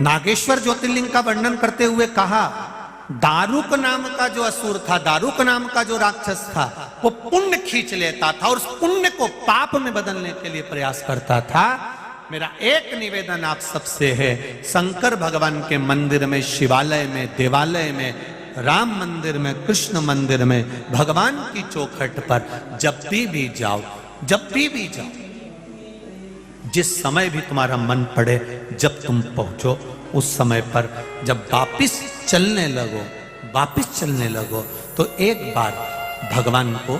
नागेश्वर ज्योतिर्लिंग का वर्णन करते हुए कहा, दारुक नाम का जो असुर था, दारुक नाम का जो राक्षस था, वो पुण्य खींच लेता था और उस पुण्य को पाप में बदलने के लिए प्रयास करता था। मेरा एक निवेदन आप सबसे है, शंकर भगवान के मंदिर में, शिवालय में, देवालय में, राम मंदिर में, कृष्ण मंदिर में, भगवान की चौखट पर जब भी जाओ, जब भी जाओ, जिस समय भी तुम्हारा मन पड़े, जब तुम पहुंचो, उस समय पर जब वापिस चलने लगो तो एक बार भगवान को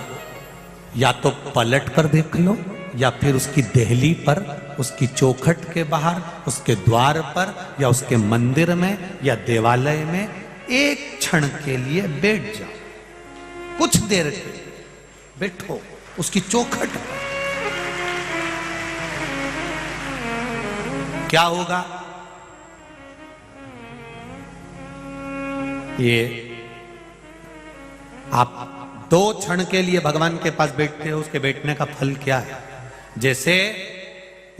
या तो पलट कर देख लो, या फिर उसकी देहली पर, उसकी चौखट के बाहर, उसके द्वार पर, या उसके मंदिर में या देवालय में एक क्षण के लिए बैठ जाओ, कुछ देर के लिए बैठो उसकी चौखट पर। क्या होगा? ये आप 2 क्षण के लिए भगवान के पास बैठते हो, उसके बैठने का फल क्या है? जैसे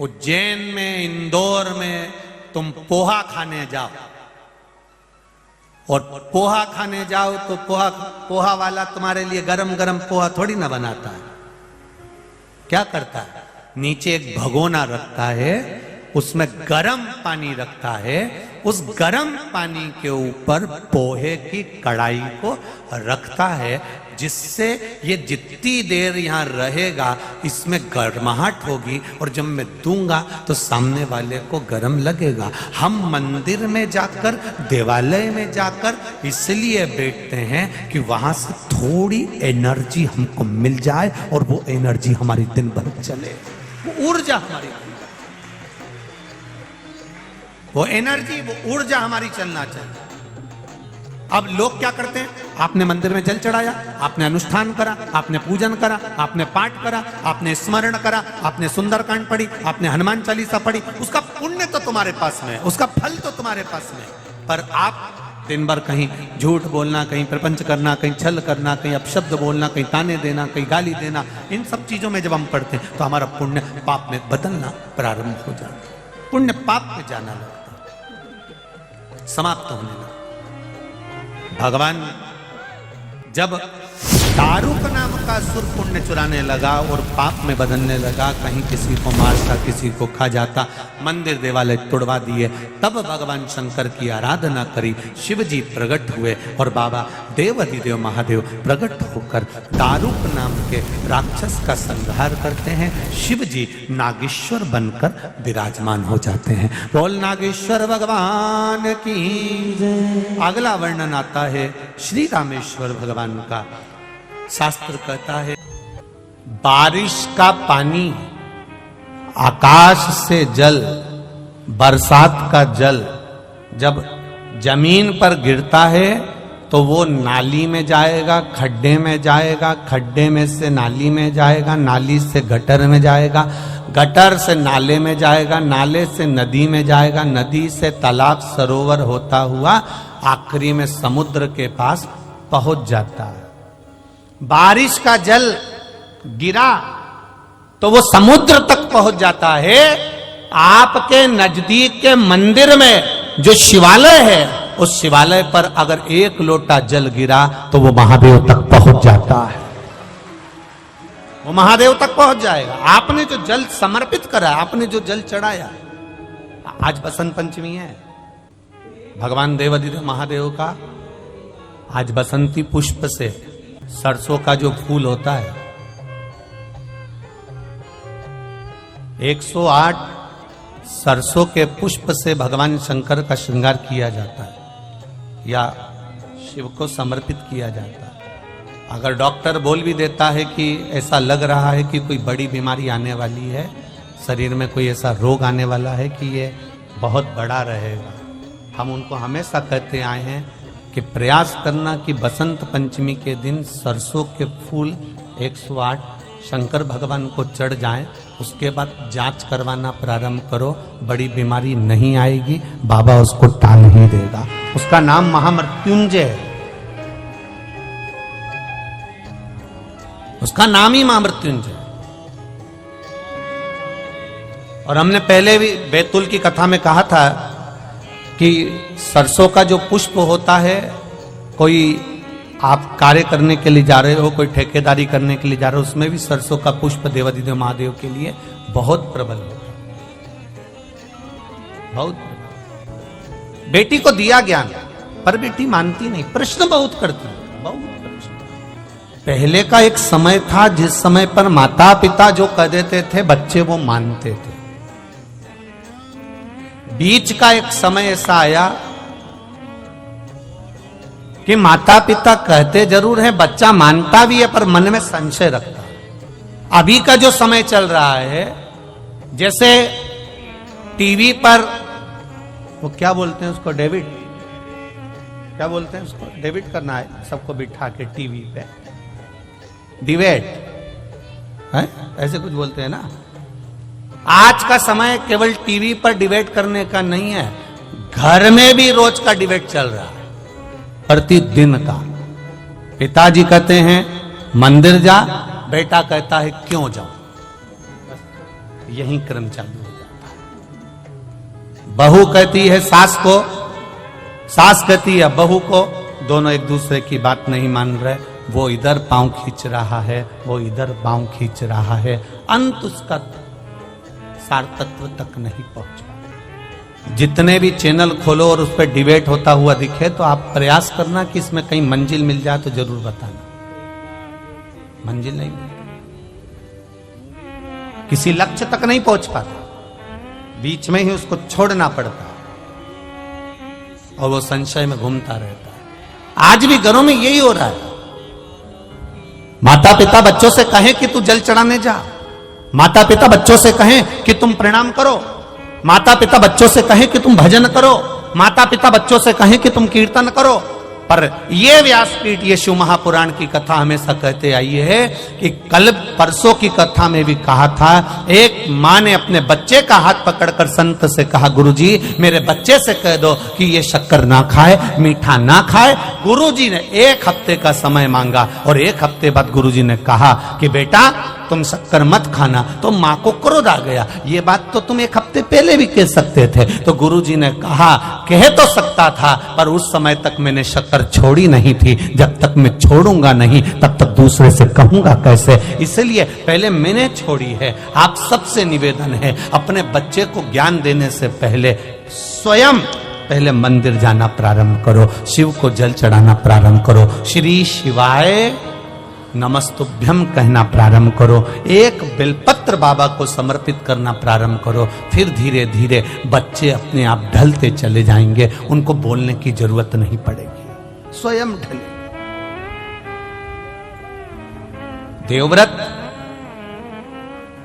उज्जैन में, इंदौर में तुम पोहा खाने जाओ, और पोहा खाने जाओ तो पोहा वाला तुम्हारे लिए गरम गरम पोहा थोड़ी ना बनाता है। क्या करता है? नीचे एक भगोना रखता है, उसमें गरम पानी रखता है, उस गरम पानी के ऊपर पोहे की कढ़ाई को रखता है, जिससे ये जितनी देर यहां रहेगा इसमें गर्माहट होगी, और जब मैं दूंगा तो सामने वाले को गर्म लगेगा। हम मंदिर में जाकर, देवालय में जाकर इसलिए बैठते हैं कि वहां से थोड़ी एनर्जी हमको मिल जाए, और वो एनर्जी हमारी दिन भर चले, वो ऊर्जा हमारी, वो एनर्जी, वो ऊर्जा हमारी चलना चाहिए। अब लोग क्या करते हैं? आपने मंदिर में जल चढ़ाया, आपने अनुष्ठान करा, आपने पूजन करा, आपने पाठ करा, आपने स्मरण करा, आपने सुंदरकांड पढ़ी, आपने हनुमान चालीसा पढ़ी, उसका पुण्य तो तुम्हारे पास में है, उसका फल तो तुम्हारे पास में है। पर आप दिन भर कहीं झूठ बोलना, कहीं प्रपंच करना, कहीं छल करना, कहीं अपशब्द बोलना, कहीं ताने देना, कहीं गाली देना, इन सब चीजों में जब हम पढ़ते हैं तो हमारा पुण्य पाप में बदलना प्रारंभ हो जाता है, पुण्य पाप में जाना लगता है, समाप्त होने लगता। भगवान जब दारुक नाम का असुर पुण्य चुराने लगा और पाप में बदलने लगा, कहीं किसी को मारता, किसी को खा जाता, मंदिर देवालय तोड़वा दिए, तब भगवान शंकर की आराधना करी, शिव जी प्रकट हुए और बाबा देवाधिदेव महादेव प्रकट होकर दारुक नाम के राक्षस का संहार करते हैं। शिव जी नागेश्वर बनकर विराजमान हो जाते हैं। बोल नागेश्वर भगवान की जय। अगला वर्णन आता है श्री रामेश्वर भगवान का। शास्त्र कहता है, बारिश का पानी, आकाश से जल, बरसात का जल जब जमीन पर गिरता है तो वो नाली में जाएगा, खड्डे में जाएगा, खड्डे में से नाली में जाएगा, नाली से गटर में जाएगा, गटर से नाले में जाएगा, नाले से नदी में जाएगा, नदी से तालाब सरोवर होता हुआ आखिरी में समुद्र के पास पहुंच जाता है। बारिश का जल गिरा तो वो समुद्र तक पहुंच जाता है। आपके नजदीक के मंदिर में जो शिवालय है, उस शिवालय पर अगर 1 लोटा जल गिरा तो वो महादेव तक पहुंच जाता है, वो महादेव तक पहुंच जाएगा। आपने जो जल समर्पित करा, आपने जो जल चढ़ाया। आज बसंत पंचमी है, भगवान देवाधिदेव महादेव का आज बसंती पुष्प से, सरसों का जो फूल होता है, 108 सरसों के पुष्प से भगवान शंकर का श्रृंगार किया जाता है या शिव को समर्पित किया जाता है। अगर डॉक्टर बोल भी देता है कि ऐसा लग रहा है कि कोई बड़ी बीमारी आने वाली है, शरीर में कोई ऐसा रोग आने वाला है कि ये बहुत बड़ा रहेगा, हम उनको हमेशा कहते आए हैं कि प्रयास करना कि बसंत पंचमी के दिन सरसों के फूल 108 शंकर भगवान को चढ़ जाएं, उसके बाद जांच करवाना प्रारंभ करो, बड़ी बीमारी नहीं आएगी, बाबा उसको टाल ही देगा। उसका नाम महामृत्युंजय है, उसका नाम ही महामृत्युंजय। और हमने पहले भी बैतूल की कथा में कहा था कि सरसों का जो पुष्प होता है, कोई आप कार्य करने के लिए जा रहे हो, कोई ठेकेदारी करने के लिए जा रहे हो, उसमें भी सरसों का पुष्प देवादिदेव महादेव के लिए बहुत प्रबल होता है, बहुत प्रबल। बेटी को दिया ज्ञान, पर बेटी मानती नहीं, प्रश्न बहुत करती है, बहुत प्रश्न। पहले का एक समय था जिस समय पर माता पिता जो कह देते थे बच्चे वो मानते थे। बीच का एक समय ऐसा आया कि माता पिता कहते जरूर है, बच्चा मानता भी है पर मन में संशय रखता है। अभी का जो समय चल रहा है, जैसे टीवी पर वो क्या बोलते हैं उसको, डेबिट, क्या बोलते हैं उसको, डेबिट करना है सबको बिठा के टीवी पे, डिबेट है, ऐसे कुछ बोलते हैं ना। आज का समय केवल टीवी पर डिबेट करने का नहीं है, घर में भी रोज का डिबेट चल रहा है, प्रतिदिन का। पिताजी कहते हैं मंदिर जा, बेटा कहता है क्यों जाऊं, यही क्रम चालू हो जाता है। बहू कहती है सास को, सास कहती है बहू को, दोनों एक दूसरे की बात नहीं मान रहे, वो इधर पांव खींच रहा है, वो इधर पांव खींच रहा है, अंत उसका सार तत्व तक नहीं पहुंच पाता। जितने भी चैनल खोलो और उस पर डिबेट होता हुआ दिखे तो आप प्रयास करना कि इसमें कहीं मंजिल मिल जाए तो जरूर बताना, मंजिल नहीं मिलती, किसी लक्ष्य तक नहीं पहुंच पाता, बीच में ही उसको छोड़ना पड़ता और वो संशय में घूमता रहता है। आज भी घरों में यही हो रहा है। माता पिता बच्चों से कहें कि तू जल चढ़ाने जा, माता पिता बच्चों से कहें कि तुम प्रणाम करो, माता पिता बच्चों से कहें कि तुम भजन करो, माता पिता बच्चों से कहें कि तुम कीर्तन करो। पर ये व्यासपीठ, ये शिव महापुराण की कथा हमेशा कहते आई है कि कल परसों की कथा में भी कहा था, एक मां ने अपने बच्चे का हाथ पकड़कर संत से कहा, गुरुजी मेरे बच्चे से कह दो कि ये शक्कर ना खाए, मीठा ना खाए। गुरुजी ने 1 हफ्ते का समय मांगा और 1 हफ्ते बाद गुरुजी ने कहा कि बेटा तुम शक्कर मत खाना। तो मां को क्रोध आ गया, ये बात तो तुम 1 हफ्ते पहले भी कह सकते थे। तो गुरुजी ने कहा कह तो सकता था, पर उस समय तक मैंने शक्कर छोड़ी नहीं थी, जब तक मैं छोड़ूंगा नहीं तब तक दूसरे से कहूंगा कैसे, इसलिए पहले मैंने छोड़ी है। आप सबसे निवेदन है, अपने बच्चे को ज्ञान देने से पहले स्वयं पहले मंदिर जाना प्रारंभ करो, शिव को जल चढ़ाना प्रारंभ करो, श्री शिवाय नमस्तुभ्यम कहना प्रारंभ करो, एक बेलपत्र बाबा को समर्पित करना प्रारंभ करो। फिर धीरे धीरे बच्चे अपने आप ढलते चले जाएंगे, उनको बोलने की जरूरत नहीं पड़ेगी, स्वयं ढले। देवव्रत,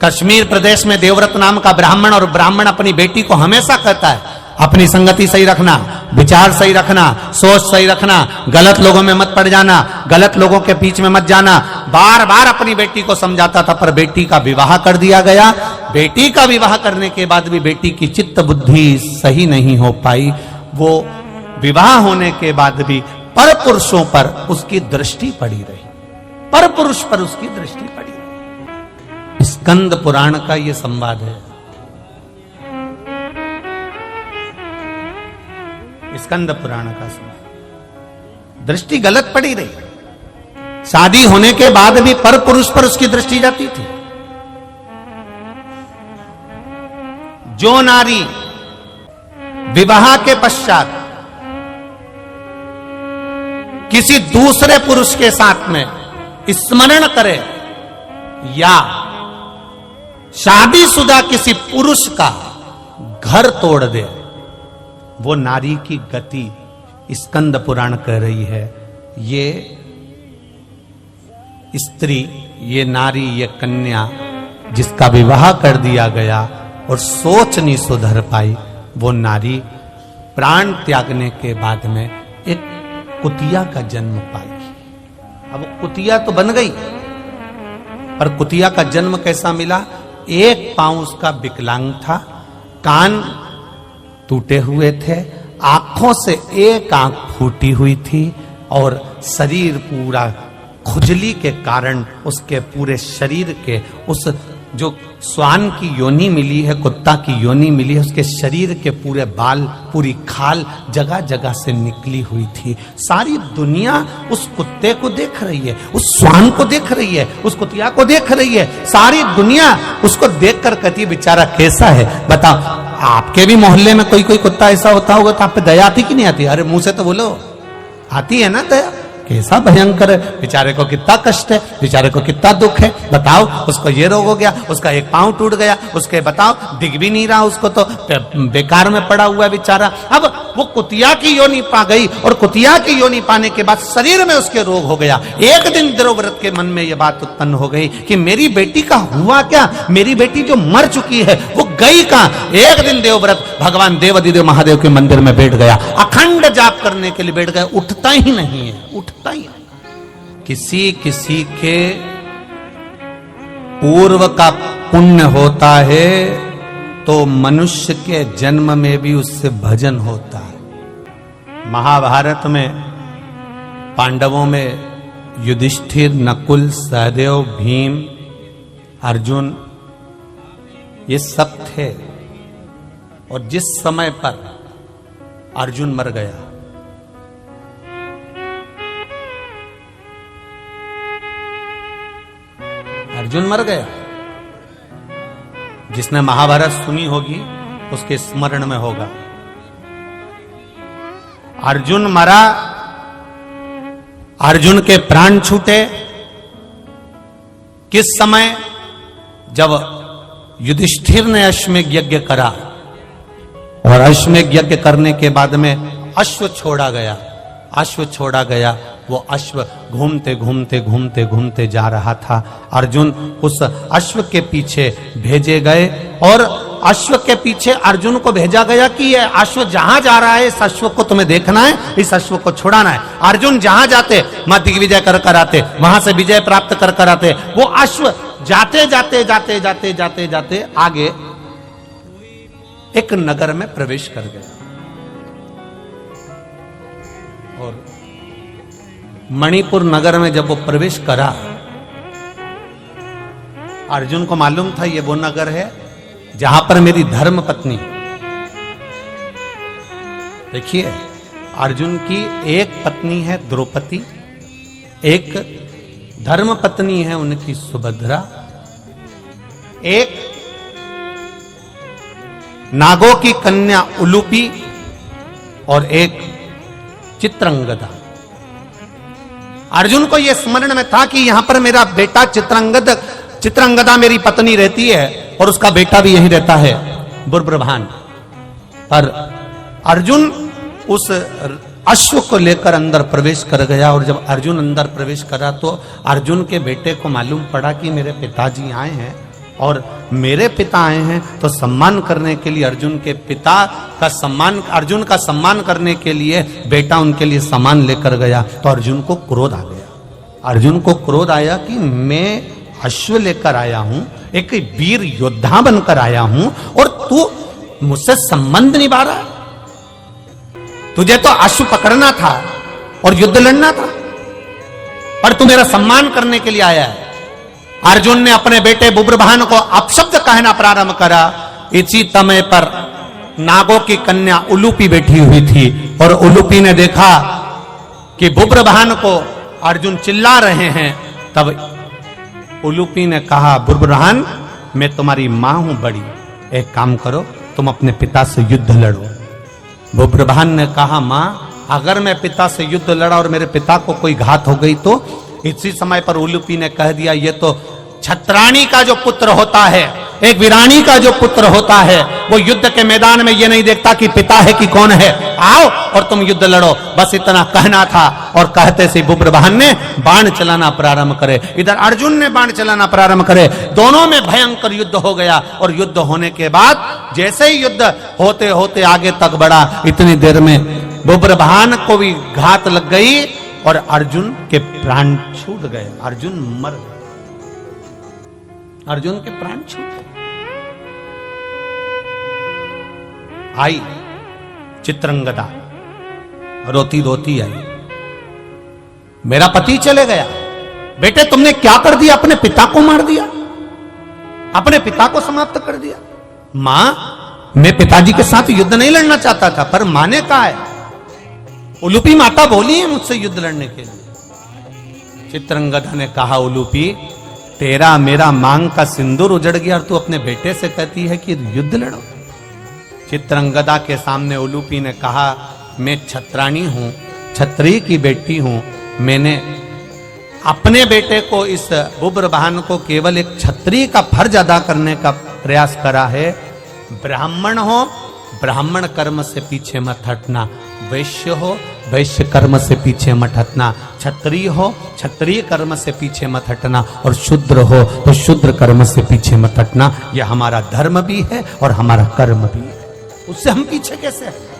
कश्मीर प्रदेश में देवव्रत नाम का ब्राह्मण, और ब्राह्मण अपनी बेटी को हमेशा कहता है अपनी संगति सही रखना, विचार सही रखना, सोच सही रखना, गलत लोगों में मत पड़ जाना, गलत लोगों के बीच में मत जाना। बार बार अपनी बेटी को समझाता था, पर बेटी का विवाह कर दिया गया। बेटी का विवाह करने के बाद भी बेटी की चित्त बुद्धि सही नहीं हो पाई। वो विवाह होने के बाद भी पर पुरुषों पर उसकी दृष्टि पड़ी रही, पर पुरुष पर उसकी दृष्टि पड़ी रही। स्कंद पुराण का ये संवाद है। स्कंद पुराण का संवाद, दृष्टि गलत पड़ी रही। शादी होने के बाद भी पर पुरुष पर उसकी दृष्टि जाती थी। जो नारी विवाह के पश्चात किसी दूसरे पुरुष के साथ में स्मरण करे या शादीशुदा किसी पुरुष का घर तोड़ दे, वो नारी की गति स्कंद पुराण कह रही है। ये स्त्री, ये नारी, ये कन्या जिसका विवाह कर दिया गया और सोच नहीं सुधर पाई, वो नारी प्राण त्यागने के बाद में एक कुतिया का जन्म पाई। अब कुतिया तो बन गई, पर कुतिया का जन्म कैसा मिला? एक पांव उसका विकलांग था, कान टूटे हुए थे, आंखों से एक आंख फूटी हुई थी और शरीर पूरा खुजली के कारण उसके पूरे शरीर के उस जो श्वान की योनि मिली है, कुत्ता की योनि मिली है, उसके शरीर के पूरे बाल, पूरी खाल जगह जगह से निकली हुई थी। सारी दुनिया उस कुत्ते को देख रही है, उस श्वान को देख रही है, उस कुतिया को देख रही है। सारी दुनिया उसको देखकर कहती है बेचारा कैसा है। बताओ, आपके भी मोहल्ले में कोई कोई कुत्ता ऐसा होता होगा तो आप पे दया आती कि नहीं आती? अरे मुंह से तो बोलो, आती है ना दया। कैसा भयंकर है, बेचारे को कितना कष्ट है, बेचारे को कितना दुख है। बताओ, उसको ये रोग हो गया, उसका एक पांव टूट गया, उसके बताओ दिख भी नहीं रहा, उसको तो बेकार में पड़ा हुआ है बेचारा। अब वो कुतिया की योनि पा गई और कुतिया की योनि पाने के बाद शरीर में उसके रोग हो गया। एक दिन द्रौव्रत के मन में यह बात उत्पन्न हो गई कि मेरी बेटी का हुआ क्या, मेरी बेटी जो मर चुकी है वो गई कहां। एक दिन देवव्रत भगवान देवाधिदेव महादेव के मंदिर में बैठ गया, अखंड जाप करने के लिए बैठ गया, उठता ही नहीं है, उठता ही नहीं। किसी किसी के पूर्व का पुण्य होता है तो मनुष्य के जन्म में भी उससे भजन होता है। महाभारत में पांडवों में युधिष्ठिर, नकुल, सहदेव, भीम, अर्जुन ये सब थे। और जिस समय पर अर्जुन मर गया, अर्जुन मर गया, जिसने महाभारत सुनी होगी उसके स्मरण में होगा। अर्जुन मरा, अर्जुन के प्राण छूटे किस समय? जब युधिष्ठिर ने अश्वमेध यज्ञ करा और अश्वमेध यज्ञ करने के बाद में अश्व छोड़ा गया, अश्व छोड़ा गया। वो अश्व घूमते घूमते घूमते घूमते जा रहा था। अर्जुन उस अश्व के पीछे भेजे गए और अश्व के पीछे अर्जुन को भेजा गया कि ये अश्व जहां जा रहा है इस अश्व को तुम्हें देखना है, इस अश्व को छुड़ाना है। अर्जुन जहां जाते वहां दिग्विजय कर कर आते, वहां से विजय प्राप्त कर कर आते। वो अश्व जाते जाते जाते जाते जाते जाते आगे एक नगर में प्रवेश कर गया और मणिपुर नगर में जब वो प्रवेश करा, अर्जुन को मालूम था ये वो नगर है जहां पर मेरी धर्म पत्नी। देखिए, अर्जुन की एक पत्नी है द्रौपदी, एक धर्म पत्नी है उनकी सुभद्रा, एक नागों की कन्या उलूपी और एक चित्रंगदा। अर्जुन को यह स्मरण में था कि यहां पर मेरा बेटा चित्रंगदा मेरी पत्नी रहती है और उसका बेटा भी यहीं रहता है बुर्ब्रभान। पर अर्जुन उस अश्व को लेकर अंदर प्रवेश कर गया और जब अर्जुन अंदर प्रवेश करा तो अर्जुन के बेटे को मालूम पड़ा कि मेरे पिताजी आए हैं और मेरे पिता आए हैं, तो सम्मान करने के लिए अर्जुन के पिता का सम्मान, अर्जुन का सम्मान करने के लिए बेटा उनके लिए सामान लेकर गया। तो अर्जुन को क्रोध आ गया, अर्जुन को क्रोध आया कि मैं अश्व लेकर आया हूं, एक वीर योद्धा बनकर आया हूं और तू मुझसे संबंध निभा रहा है। तुझे तो अश्व पकड़ना था और युद्ध लड़ना था, पर तू मेरा सम्मान करने के लिए आया है। अर्जुन ने अपने बेटे बुब्रभान को अपशब्द कहना प्रारंभ करा। इसी समय पर नागों की कन्या उलूपी बैठी हुई थी और उलूपी ने देखा कि बुब्रभान को अर्जुन चिल्ला रहे हैं। तब उलूपी ने कहा, बुब्रभान मैं तुम्हारी मां हूं बड़ी, एक काम करो तुम अपने पिता से युद्ध लड़ो। बुब्रभान ने कहा, मां अगर मैं पिता से युद्ध लड़ा और मेरे पिता को कोई घात हो गई तो? इसी समय पर उलूपी ने कह दिया, ये तो छत्राणी का जो पुत्र होता है, एक वीरानी का जो पुत्र होता है, वो युद्ध के मैदान में ये नहीं देखता कि पिता है कि कौन है, आओ और तुम युद्ध लड़ो। बस इतना कहना था और कहते से बुब्रभान ने बाण चलाना प्रारंभ करे, इधर अर्जुन ने बाण चलाना प्रारंभ करे। दोनों में भयंकर युद्ध हो गया और युद्ध होने के बाद जैसे ही युद्ध होते होते आगे तक बढ़ा, इतनी देर में बुब्रभान को भी घात लग गई और अर्जुन के प्राण छूट गए। अर्जुन मर गए, अर्जुन के प्राण छूट गए। आई चित्रंगदा रोती रोती आई, मेरा पति चले गया, बेटे तुमने क्या कर दिया, अपने पिता को मार दिया। अपने पिता को समाप्त कर दिया। मां, मैं पिताजी के साथ युद्ध नहीं लड़ना चाहता था, पर मां ने कहा है, उलूपी माता बोली है मुझसे युद्ध लड़ने के लिए। चित्रंगदा ने कहा, उलूपी, तेरा मेरा मांग का सिंदूर उजड़ गया और तू अपने बेटे से कहती है कि युद्ध लड़ो। चित्रंगदा के सामने उलूपी ने कहा, मैं छत्राणी हूं, छत्री की बेटी हूं, मैंने अपने बेटे को, इस बुब्रवाहन को केवल एक छत्री का फर्ज अदा करने का प्रयास करा है। ब्राह्मण हो, ब्राह्मण कर्म से पीछे मत हटना, वैश्य हो, वैश्य कर्म से पीछे मत हटना, क्षत्रिय हो, क्षत्रिय कर्म से पीछे मत हटना, और शूद्र हो तो शूद्र कर्म से पीछे मत हटना। यह हमारा धर्म भी है और हमारा कर्म भी है, उससे हम पीछे कैसे हटें?